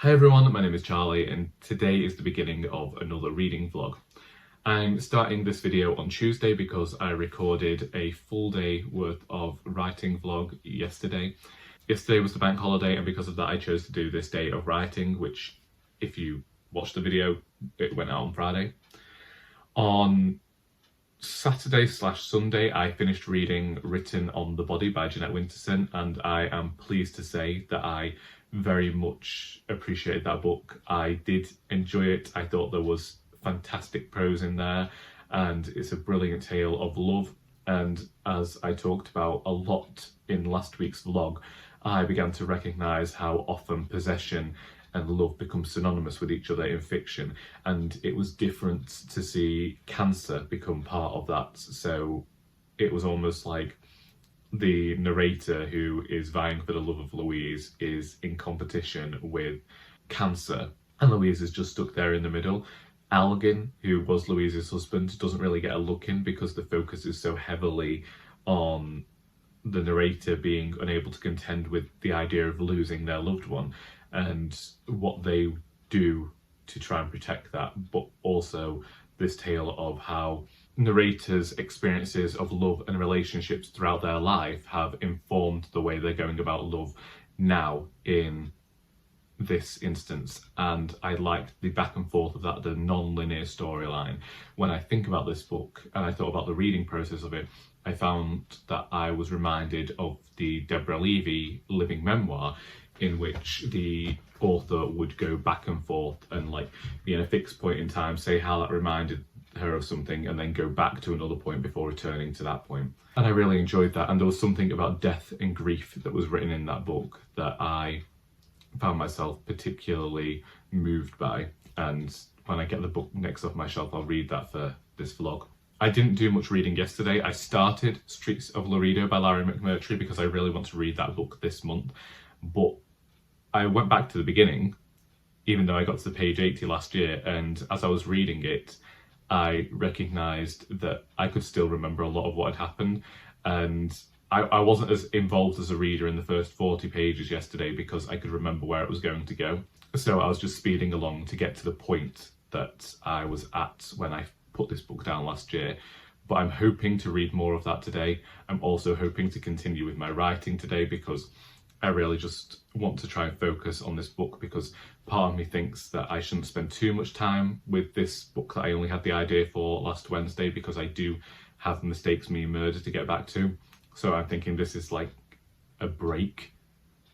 Hi everyone, my name is Charlie and today is the beginning of another reading vlog. I'm starting this video on Tuesday because I recorded a full day worth of writing vlog yesterday. Yesterday was the bank holiday and because of that I chose to do this day of writing, which if you watch the video, it went out on Friday. On Saturday/Sunday I finished reading Written on the Body by Jeanette Winterson and I am pleased to say that I very much appreciated that book. I did enjoy it. I thought there was fantastic prose in there and it's a brilliant tale of love, and as I talked about a lot in last week's vlog, I began to recognise how often possession and love become synonymous with each other in fiction, and it was different to see cancer become part of that. So it was almost like the narrator who is vying for the love of Louise is in competition with cancer and Louise is just stuck there in the middle. Algin, who was Louise's husband, doesn't really get a look in because the focus is so heavily on the narrator being unable to contend with the idea of losing their loved one and what they do to try and protect that, but also this tale of how narrators' experiences of love and relationships throughout their life have informed the way they're going about love now in this instance. And I liked the back and forth of that, the non-linear storyline. When I think about this book and I thought about the reading process of it, I found that I was reminded of the Deborah Levy living memoir, in which the author would go back and forth and like be in a fixed point in time, say how that reminded her of something and then go back to another point before returning to that point. And I really enjoyed that, and there was something about death and grief that was written in that book that I found myself particularly moved by, and when I get the book next off my shelf I'll read that for this vlog. I didn't do much reading yesterday. I started Streets of Laredo by Larry McMurtry because I really want to read that book this month, but I went back to the beginning even though I got to the page 80 last year, and as I was reading it I recognised that I could still remember a lot of what had happened, and I wasn't as involved as a reader in the first 40 pages yesterday because I could remember where it was going to go. So I was just speeding along to get to the point that I was at when I put this book down last year. But I'm hoping to read more of that today. I'm also hoping to continue with my writing today because I really just want to try and focus on this book, because part of me thinks that I shouldn't spend too much time with this book that I only had the idea for last Wednesday, because I do have Mistakes Me Murder to get back to. So I'm thinking this is like a break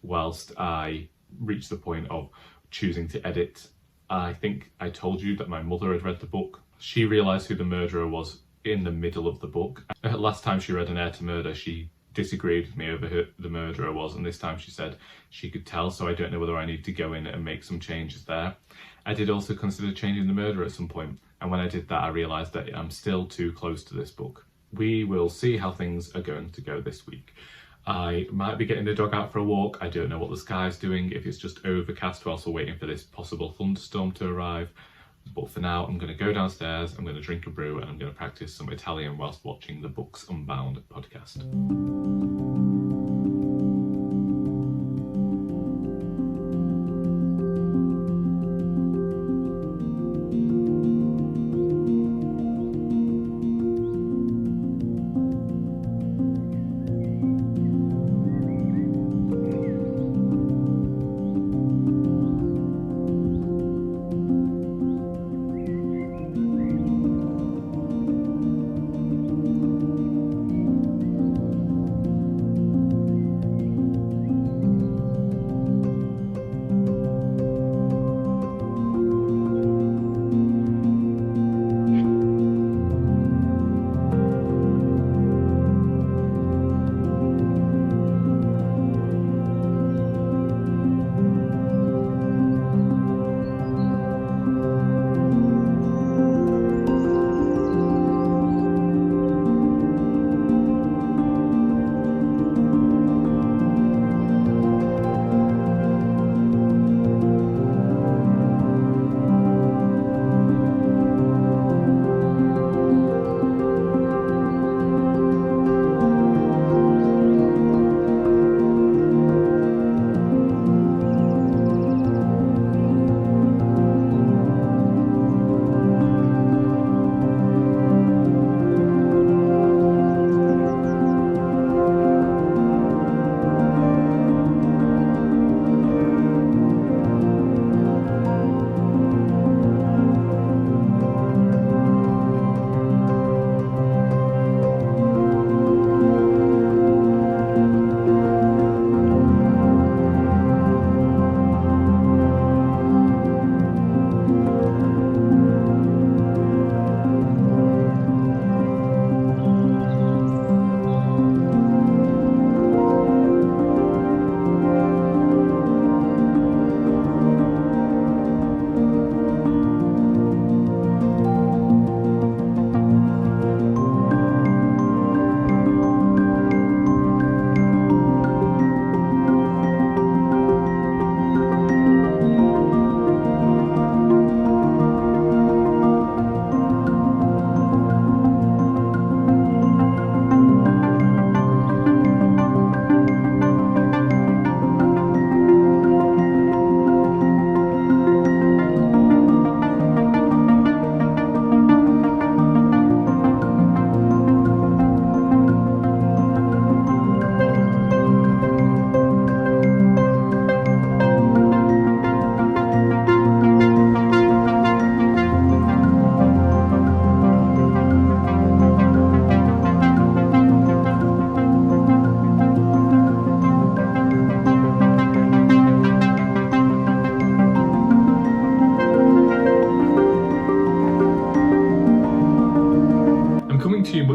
whilst I reach the point of choosing to edit. I think I told you that my mother had read the book. She realised who the murderer was in the middle of the book. Last time she read An Heir to Murder, she disagreed with me over who the murderer was, and this time she said she could tell, so I don't know whether I need to go in and make some changes there. I did also consider changing the murderer at some point, and when I did that I realised that I'm still too close to this book. We will see how things are going to go this week. I might be getting the dog out for a walk. I don't know what the sky's doing, if it's just overcast whilst we're waiting for this possible thunderstorm to arrive. But for now, I'm going to go downstairs, I'm going to drink a brew, and I'm going to practice some Italian whilst watching the Books Unbound podcast.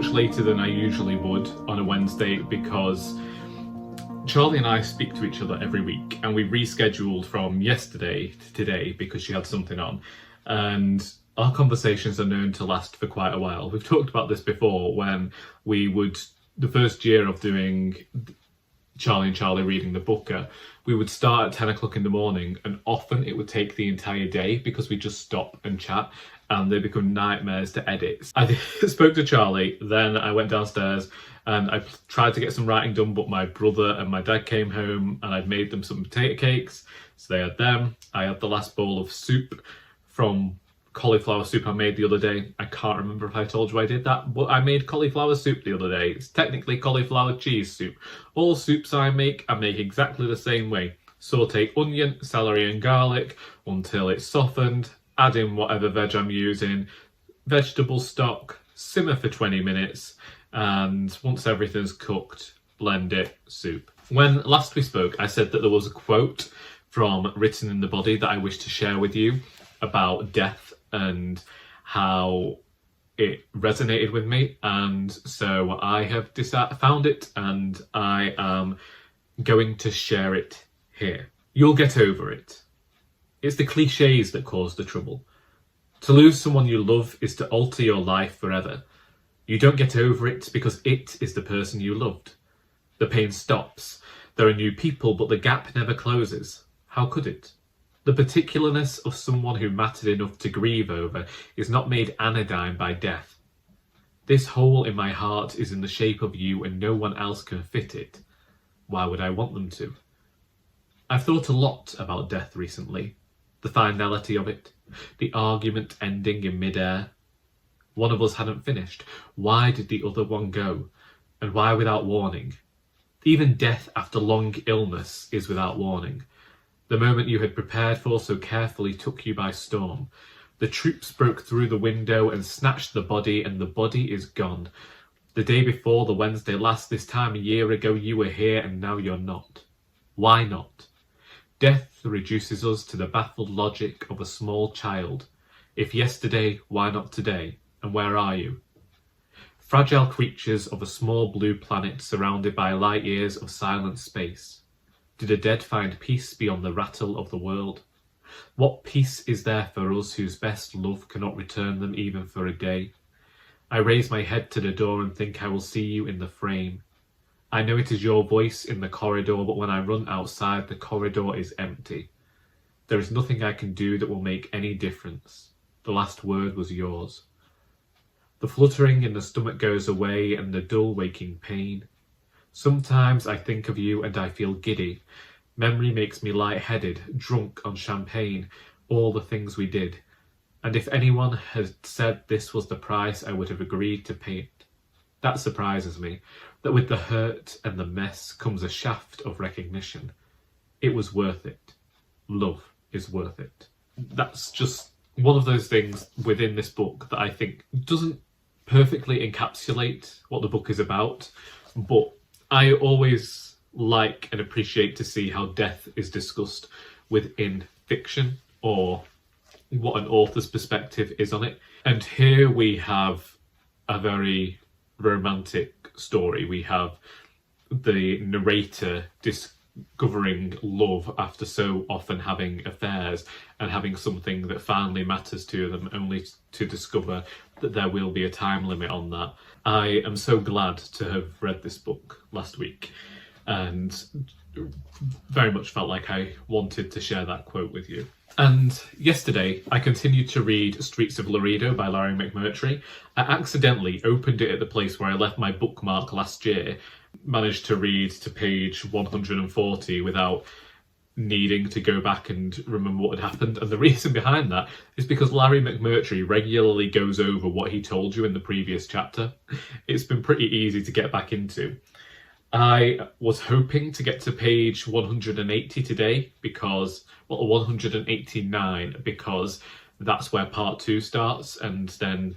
much later than I usually would on a Wednesday because Charlie and I speak to each other every week, and we rescheduled from yesterday to today because she had something on, and our conversations are known to last for quite a while. We've talked about this before when the first year of doing Charlie and Charlie reading the Booker, we would start at 10 o'clock in the morning, and often it would take the entire day because we just stop and chat, and they become nightmares to edit. I spoke to Charlie, then I went downstairs and I tried to get some writing done, but my brother and my dad came home and I'd made them some potato cakes, so they had them. I had the last bowl of soup from cauliflower soup I made the other day. I can't remember if I told you I did that, but I made cauliflower soup the other day. It's technically cauliflower cheese soup. All soups I make exactly the same way. Saute onion, celery and garlic until it's softened, add in whatever veg I'm using, vegetable stock, simmer for 20 minutes, and once everything's cooked, blend it, soup. When last we spoke, I said that there was a quote from Written in the Body that I wish to share with you about death and how it resonated with me, and so I have found it and I am going to share it here. You'll get over it. It's the cliches that cause the trouble. To lose someone you love is to alter your life forever. You don't get over it because it is the person you loved. The pain stops. There are new people, but the gap never closes. How could it? The particularness of someone who mattered enough to grieve over is not made anodyne by death. This hole in my heart is in the shape of you and no one else can fit it. Why would I want them to? I've thought a lot about death recently. The finality of it. The argument ending in mid-air. One of us hadn't finished. Why did the other one go? And why without warning? Even death after long illness is without warning. The moment you had prepared for so carefully took you by storm. The troops broke through the window and snatched the body, and the body is gone. The day before, the Wednesday last, this time a year ago, you were here and now you're not. Why not? Death reduces us to the baffled logic of a small child. If yesterday, why not today? And where are you? Fragile creatures of a small blue planet surrounded by light years of silent space. Did the dead find peace beyond the rattle of the world? What peace is there for us whose best love cannot return them even for a day? I raise my head to the door and think I will see you in the frame. I know it is your voice in the corridor, but when I run outside, the corridor is empty. There is nothing I can do that will make any difference. The last word was yours. The fluttering in the stomach goes away and the dull waking pain. Sometimes I think of you and I feel giddy. Memory makes me light-headed, drunk on champagne, all the things we did. And if anyone had said this was the price, I would have agreed to pay it. That surprises me, that with the hurt and the mess comes a shaft of recognition. It was worth it. Love is worth it. That's just one of those things within this book that I think doesn't perfectly encapsulate what the book is about, but I always like and appreciate to see how death is discussed within fiction, or what an author's perspective is on it. And here we have a very romantic story. We have the narrator discovering love after so often having affairs and having something that finally matters to them, only to discover that there will be a time limit on that. I am so glad to have read this book last week and very much felt like I wanted to share that quote with you. And yesterday I continued to read Streets of Laredo by Larry McMurtry. I accidentally opened it at the place where I left my bookmark last year, managed to read to page 140 without needing to go back and remember what had happened. And the reason behind that is because Larry McMurtry regularly goes over what he told you in the previous chapter. It's been pretty easy to get back into. I was hoping to get to page 180 today because, well, 189, because that's where part 2 starts, and then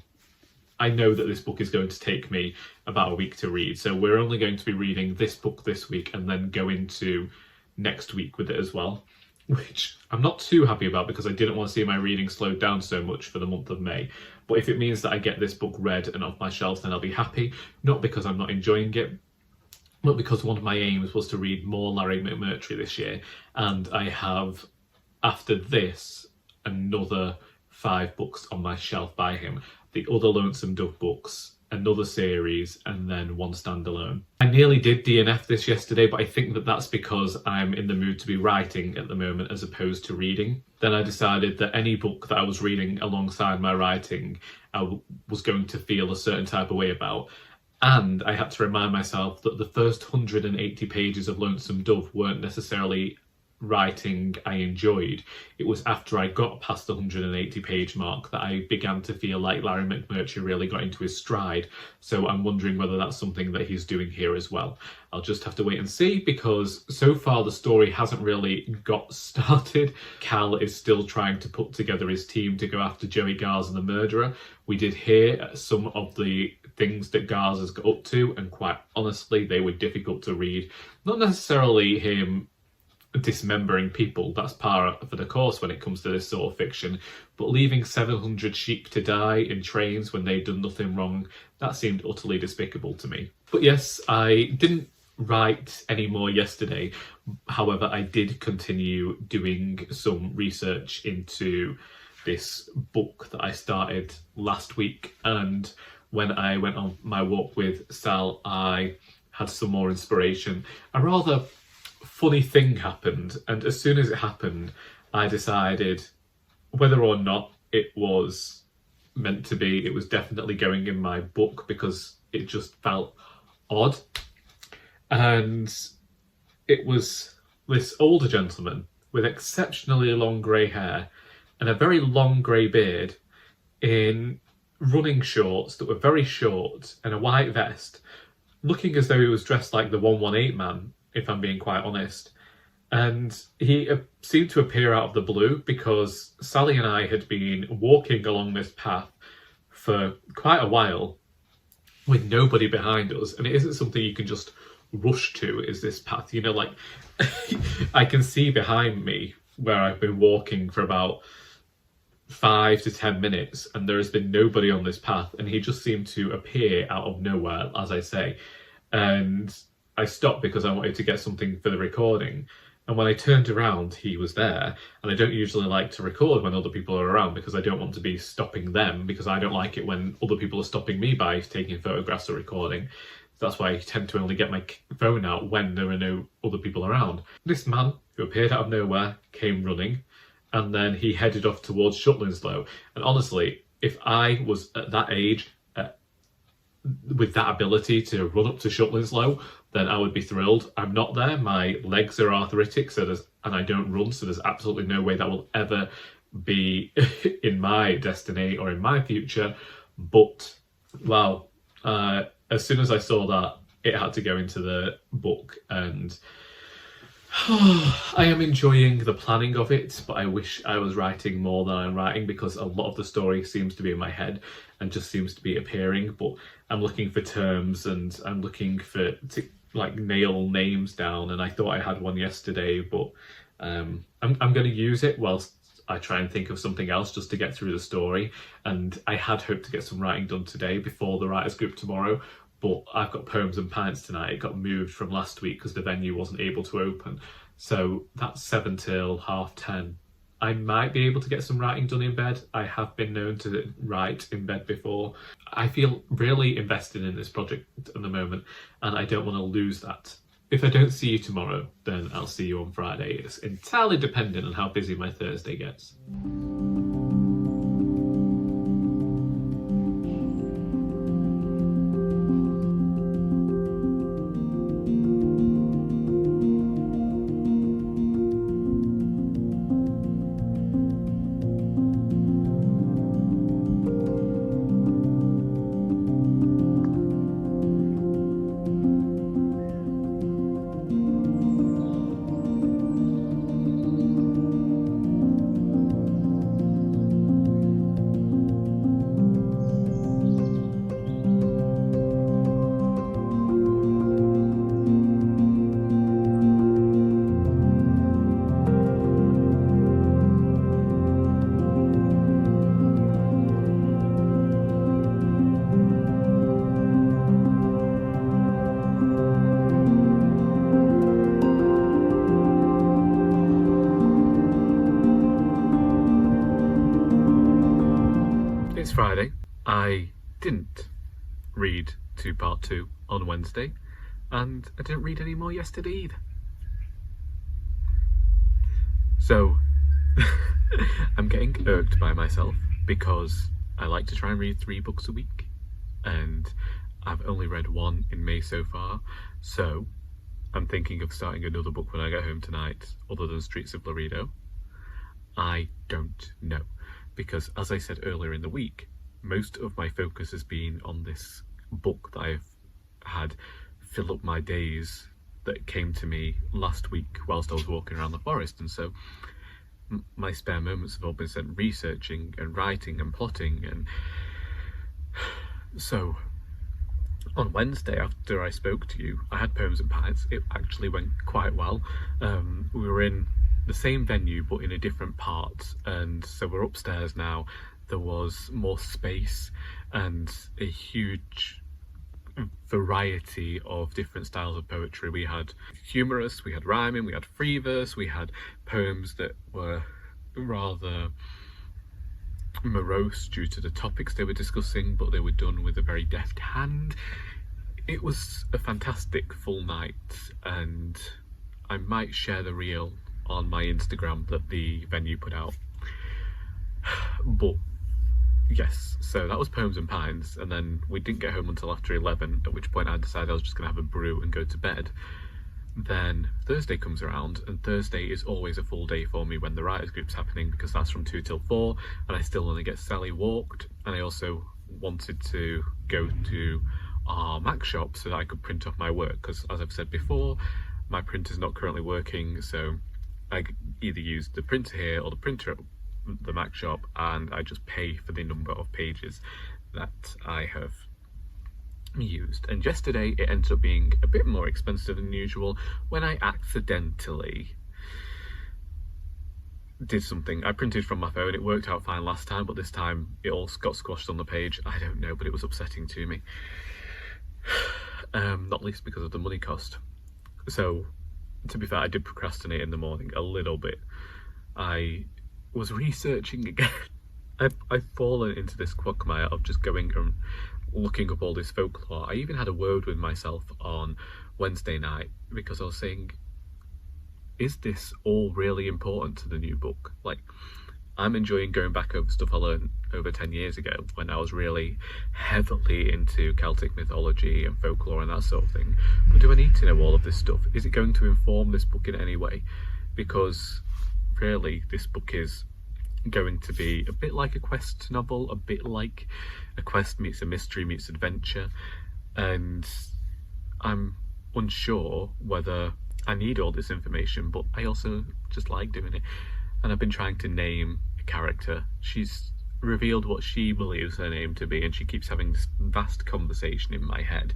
I know that this book is going to take me about a week to read, so we're only going to be reading this book this week and then go into next week with it as well. which I'm not too happy about because I didn't want to see my reading slowed down so much for the month of May. But if it means that I get this book read and off my shelves, then I'll be happy. Not because I'm not enjoying it, but because one of my aims was to read more Larry McMurtry this year. And I have, after this, another 5 books on my shelf by him. The other Lonesome Dove books, another series, and then one standalone. I nearly did DNF this yesterday, but I think that that's because I'm in the mood to be writing at the moment as opposed to reading. Then I decided that any book that I was reading alongside my writing, I was going to feel a certain type of way about. And I had to remind myself that the first 180 pages of Lonesome Dove weren't necessarily writing I enjoyed. It was after I got past the 180 page mark that I began to feel like Larry McMurtry really got into his stride. So I'm wondering whether that's something that he's doing here as well. I'll just have to wait and see, because so far the story hasn't really got started. Cal is still trying to put together his team to go after Joey Garza, the murderer. We did hear some of the things that Garza's got up to, and quite honestly they were difficult to read. Not necessarily him dismembering people, that's par for the course when it comes to this sort of fiction, but leaving 700 sheep to die in trains when they'd done nothing wrong, that seemed utterly despicable to me. But yes, I didn't write any more yesterday. However, I did continue doing some research into this book that I started last week, and when I went on my walk with Sal, I had some more inspiration. A rather funny thing happened, and as soon as it happened, I decided whether or not it was meant to be, it was definitely going in my book because it just felt odd. And it was this older gentleman with exceptionally long grey hair and a very long grey beard in running shorts that were very short and a white vest, looking as though he was dressed like the 118 man, if I'm being quite honest. And he seemed to appear out of the blue because Sally and I had been walking along this path for quite a while with nobody behind us, and it isn't something you can just rush to, is this path, you know, like I can see behind me where I've been walking for about 5 to 10 minutes and there has been nobody on this path, and he just seemed to appear out of nowhere, as I say. And I stopped because I wanted to get something for the recording, and when I turned around he was there. And I don't usually like to record when other people are around because I don't want to be stopping them, because I don't like it when other people are stopping me by taking photographs or recording. That's why I tend to only get my phone out when there are no other people around. This man, who appeared out of nowhere, came running, and then he headed off towards Shutlinslow. And honestly, if I was at that age, with that ability to run up to Shutlinslow, then I would be thrilled. I'm not there. My legs are arthritic, and I don't run, so there's absolutely no way that will ever be in my destiny or in my future. But wow, as soon as I saw that, it had to go into the book, and I am enjoying the planning of it, but I wish I was writing more than I'm writing, because a lot of the story seems to be in my head and just seems to be appearing. But I'm looking for terms, and I'm looking to like nail names down, and I thought I had one yesterday, but I'm going to use it whilst I try and think of something else just to get through the story. And I had hoped to get some writing done today before the writers group tomorrow, but I've got Poems and Pints tonight. It got moved from last week because the venue wasn't able to open, so that's 7 till 10:30. I might be able to get some writing done in bed. I have been known to write in bed before. I feel really invested in this project at the moment, and I don't want to lose that. If I don't see you tomorrow, then I'll see you on Friday. It's entirely dependent on how busy my Thursday gets. It's Friday. I didn't read to part 2 on Wednesday, and I didn't read any more yesterday either. So I'm getting irked by myself because I like to try and read 3 books a week, and I've only read 1 in May so far, so I'm thinking of starting another book when I get home tonight, other than Streets of Laredo. I don't know, because as I said earlier in the week, most of my focus has been on this book that I've had fill up my days that came to me last week whilst I was walking around the forest, and so my spare moments have all been spent researching and writing and plotting. And so on Wednesday, after I spoke to you, I had Poems and Pints. It actually went quite well. We were in the same venue but in a different part, and so we're upstairs now. There was more space and a huge variety of different styles of poetry. We had humorous, we had rhyming, we had free verse, we had poems that were rather morose due to the topics they were discussing, but they were done with a very deft hand. It was a fantastic full night, and I might share the reel on my Instagram that the venue put out. But yes, so that was Poems and Pines, and then we didn't get home until after 11, at which point I decided I was just going to have a brew and go to bed. Then Thursday comes around, and Thursday is always a full day for me when the writers group's happening, because that's from 2 till 4, and I still want to get Sally walked, and I also wanted to go to our Mac shop so that I could print off my work, because as I've said before, my printer's not currently working, so I either use the printer here or the printer at the Mac shop, and I just pay for the number of pages that I have used. And yesterday it ended up being a bit more expensive than usual when I accidentally did something. I printed from my phone. It worked out fine last time, but this time it all got squashed on the page. I don't know, but it was upsetting to me. Not least because of the money cost. So to be fair, I did procrastinate in the morning a little bit. I was researching again. I've fallen into this quagmire of just going and looking up all this folklore. I even had a word with myself on Wednesday night because I was saying, is this all really important to the new book? Like, I'm enjoying going back over stuff I learned over 10 years ago when I was really heavily into Celtic mythology and folklore and that sort of thing. But do I need to know all of this stuff? Is it going to inform this book in any way? Because really, this book is going to be a bit like a quest novel, a bit like a quest meets a mystery meets adventure, and I'm unsure whether I need all this information, but I also just like doing it. And I've been trying to name a character. She's revealed what she believes her name to be, and she keeps having this vast conversation in my head,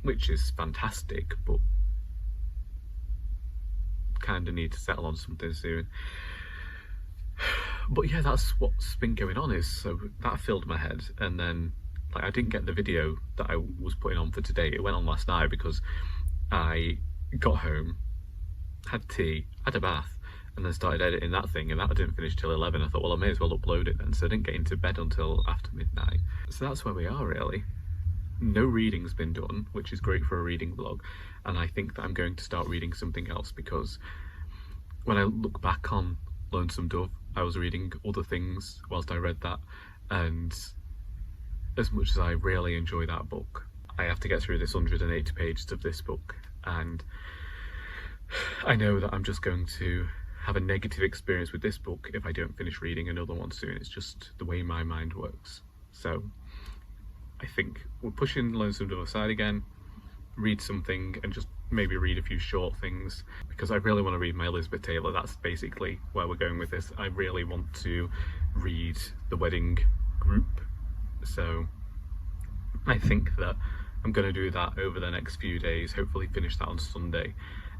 which is fantastic, but kind of need to settle on something soon. But yeah, that's what's been going on. Is so that filled my head, and then like I didn't get the video that I was putting on for today. It went on last night because I got home, had tea, had a bath, and then started editing that thing, and that didn't finish till 11. I thought, well, I may as well upload it then, so I didn't get into bed until after midnight. So that's where we are, really. No reading's been done, which is great for a reading vlog, and I think that I'm going to start reading something else, because when I look back on Lonesome Dove, I was reading other things whilst I read that, and as much as I really enjoy that book, I have to get through this 180 pages of this book, and I know that I'm just going to have a negative experience with this book if I don't finish reading another one soon. It's just the way my mind works. So I think we're pushing Lonesome Dove aside again, read something, and just maybe read a few short things, because I really want to read my Elizabeth Taylor. That's basically where we're going with this. I really want to read The Wedding Group, so I think that I'm going to do that over the next few days, hopefully finish that on Sunday,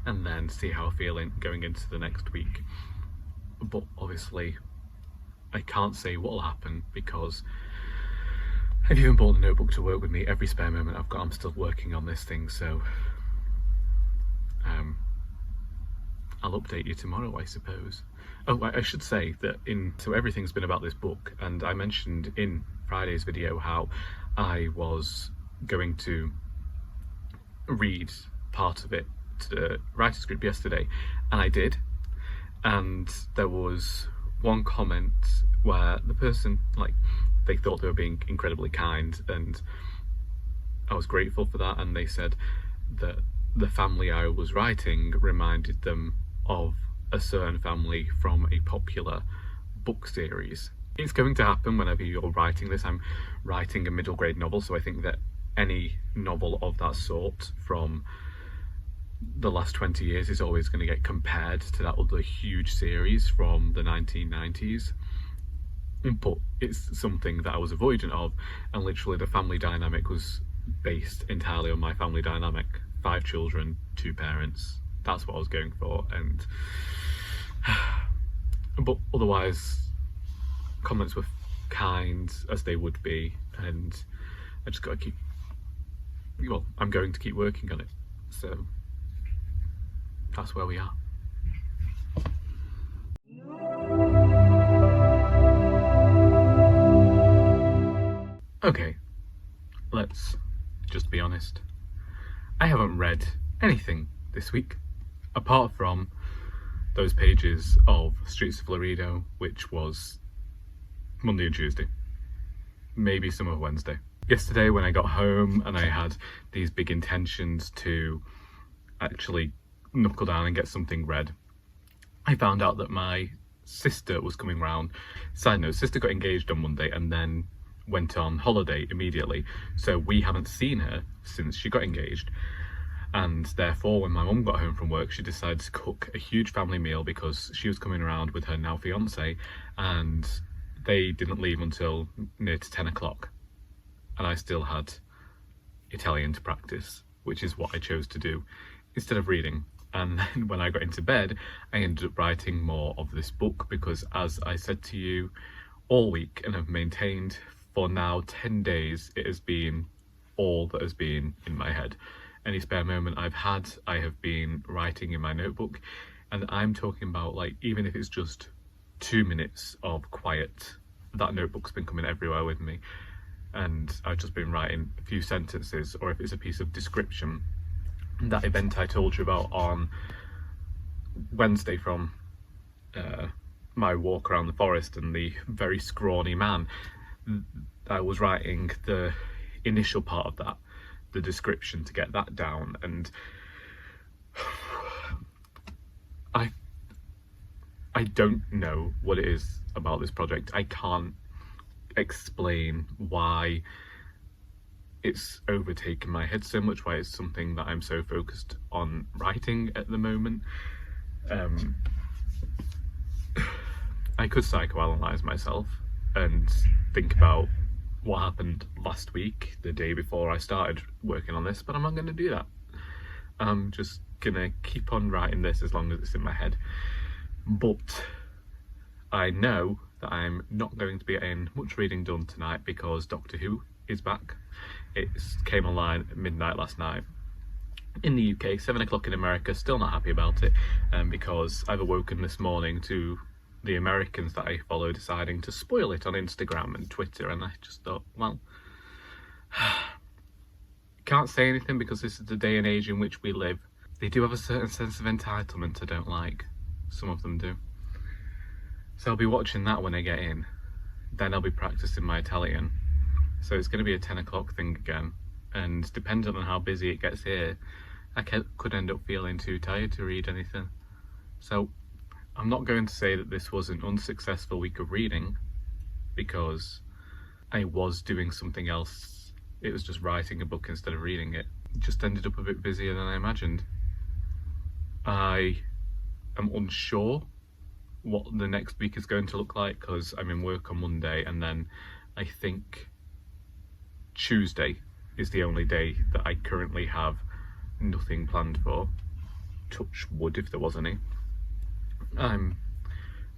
and then see how I feel going into the next week. But obviously I can't say what will happen, because I've even bought a notebook to work with me. Every spare moment I've got, I'm still working on this thing, so I'll update you tomorrow, I suppose. Oh, I should say that so everything's been about this book, and I mentioned in Friday's video how I was going to read part of it to the writer's group yesterday, and I did. And there was one comment where the person, like, they thought they were being incredibly kind, and I was grateful for that, and they said that the family I was writing reminded them of a certain family from a popular book series. It's going to happen whenever you're writing this. I'm writing a middle grade novel, so I think that any novel of that sort from the last 20 years is always going to get compared to that other huge series from the 1990s. But it's something that I was avoidant of, and literally the family dynamic was based entirely on my family dynamic. 5 children, 2 parents. That's what I was going for. And but otherwise, comments were kind, as they would be, and I just got to I'm going to keep working on it. So that's where we are. Okay, let's just be honest. I haven't read anything this week, apart from those pages of Streets of Laredo, which was Monday and Tuesday, maybe some of Wednesday. Yesterday when I got home and I had these big intentions to actually knuckle down and get something read, I found out that my sister was coming round. Side note, sister got engaged on Monday and then went on holiday immediately, so we haven't seen her since she got engaged. And therefore, when my mum got home from work, she decided to cook a huge family meal because she was coming around with her now fiance, and they didn't leave until near to 10 o'clock. And I still had Italian to practice, which is what I chose to do instead of reading. And then when I got into bed, I ended up writing more of this book because, as I said to you all week and have maintained for now 10 days, it has been all that has been in my head. Any spare moment I've had, I have been writing in my notebook, and I'm talking about, like, even if it's just 2 minutes of quiet, that notebook's been coming everywhere with me, and I've just been writing a few sentences, or if it's a piece of description. That event I told you about on Wednesday from my walk around the forest and the very scrawny man, I was writing the initial part of that, the description, to get that down, and I don't know what it is about this project. I can't explain why it's overtaken my head so much, why it's something that I'm so focused on writing at the moment. I could psychoanalyze myself and think about what happened last week, the day before I started working on this, but I'm not going to do that. I'm just gonna keep on writing this as long as it's in my head. But I know that I'm not going to be getting much reading done tonight because Doctor Who is back. It came online at midnight last night in the UK, 7 o'clock in America. Still not happy about it, because I've awoken this morning to the Americans that I follow deciding to spoil it on Instagram and Twitter, and I just thought, well, can't say anything because this is the day and age in which we live. They do have a certain sense of entitlement I don't like. Some of them do. So I'll be watching that when I get in. Then I'll be practicing my Italian. So it's going to be a 10 o'clock thing again. And depending on how busy it gets here, I could end up feeling too tired to read anything. So I'm not going to say that this was an unsuccessful week of reading, because I was doing something else. It was just writing a book instead of reading it. It just ended up a bit busier than I imagined. I am unsure what the next week is going to look like because I'm in work on Monday, and then I think Tuesday is the only day that I currently have nothing planned for. Touch wood if there was any. I'm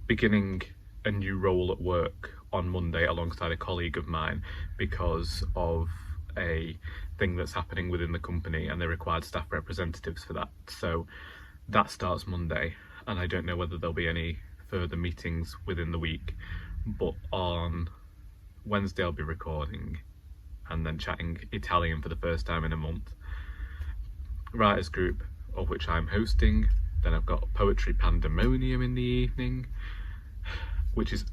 beginning a new role at work on Monday alongside a colleague of mine because of a thing that's happening within the company, and they required staff representatives for that. So that starts Monday, and I don't know whether there'll be any further meetings within the week, but on Wednesday I'll be recording and then chatting Italian for the first time in a month. Writers group, of which I'm hosting. Then I've got Poetry Pandemonium in the evening,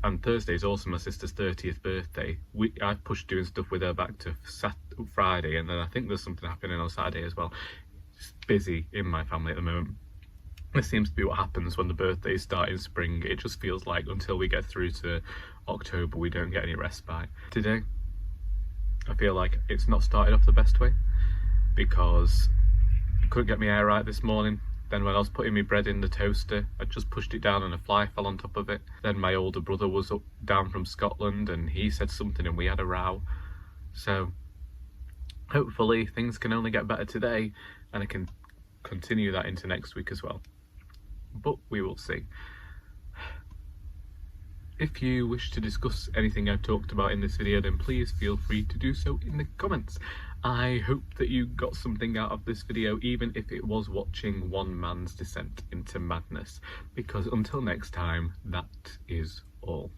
and Thursday is also my sister's 30th birthday. I've pushed doing stuff with her back to Friday, and then I think there's something happening on Saturday as well. It's busy in my family at the moment. This seems to be what happens when the birthdays start in spring. It just feels like until we get through to October, we don't get any respite. Today, I feel like it's not started off the best way, because I couldn't get my hair right this morning. Then when I was putting my bread in the toaster, I just pushed it down and a fly fell on top of it. Then my older brother was down from Scotland and he said something and we had a row. So hopefully things can only get better today and I can continue that into next week as well. But we will see. If you wish to discuss anything I've talked about in this video, then please feel free to do so in the comments. I hope that you got something out of this video, even if it was watching one man's descent into madness, because until next time, that is all.